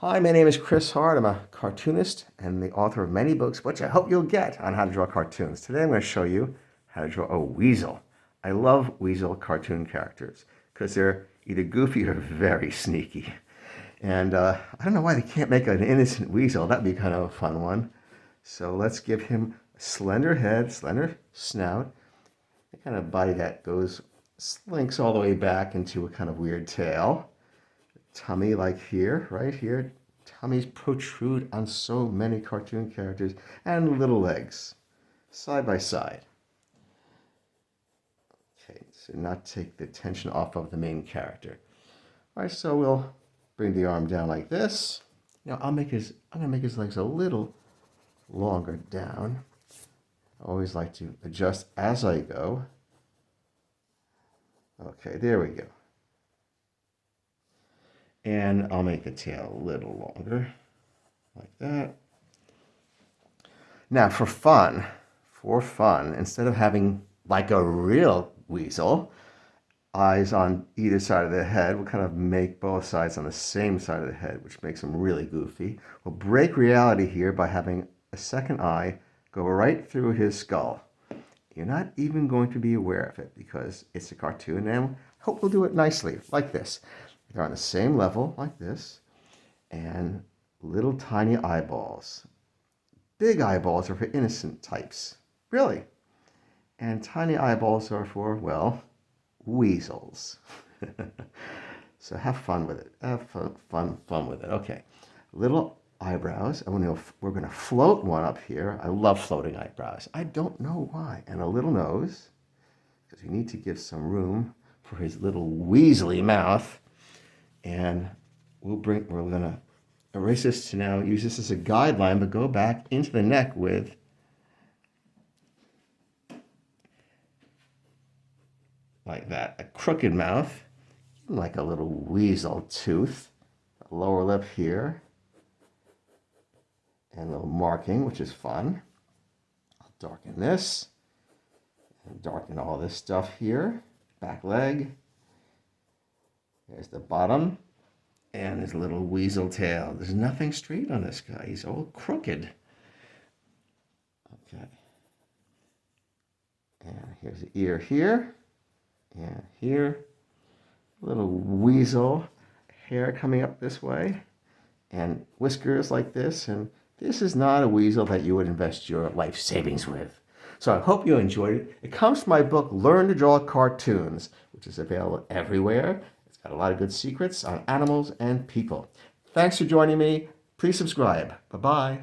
Hi, my name is Chris Hart. I'm a cartoonist and the author of many books, which I hope you'll get on how to draw cartoons. Today I'm going to show you how to draw a weasel. I love weasel cartoon characters because they're either goofy or very sneaky. And I don't know why they can't make an innocent weasel. That'd be kind of a fun one. So let's give him a slender head, slender snout, the kind of body that slinks all the way back into a kind of weird tail. Tummy like here, right here. Tummies protrude on so many cartoon characters, and little legs, side by side. Okay, so not take the attention off of the main character. All right, so we'll bring the arm down like this. Now I'm gonna make his legs a little longer down. I always like to adjust as I go. Okay, there we go. And I'll make the tail a little longer, like that. Now for fun, instead of having like a real weasel, eyes on either side of the head, we'll kind of make both sides on the same side of the head, which makes them really goofy. We'll break reality here by having a second eye go right through his skull. You're not even going to be aware of it because it's a cartoon, and I hope we'll do it nicely, like this. They're on the same level, like this, and little tiny eyeballs. Big eyeballs are for innocent types, really. And tiny eyeballs are for, well, weasels. So have fun with it. Have fun with it. Okay. Little eyebrows. We're going to float one up here. I love floating eyebrows. I don't know why. And a little nose, because we need to give some room for his little weaselly mouth. And we're going to erase this to now use this as a guideline, but go back into the neck with like that, a crooked mouth, like a little weasel tooth, a lower lip here, and a little marking, which is fun. I'll darken this, and darken all this stuff here, back leg. There's the bottom, and his little weasel tail. There's nothing straight on this guy. He's all crooked. Okay. And here's the ear here, and here. Little weasel hair coming up this way, and whiskers like this. And this is not a weasel that you would invest your life savings with. So I hope you enjoyed it. It comes from my book, Learn to Draw Cartoons, which is available everywhere. It's got a lot of good secrets on animals and people. Thanks for joining me. Please subscribe. Bye-bye.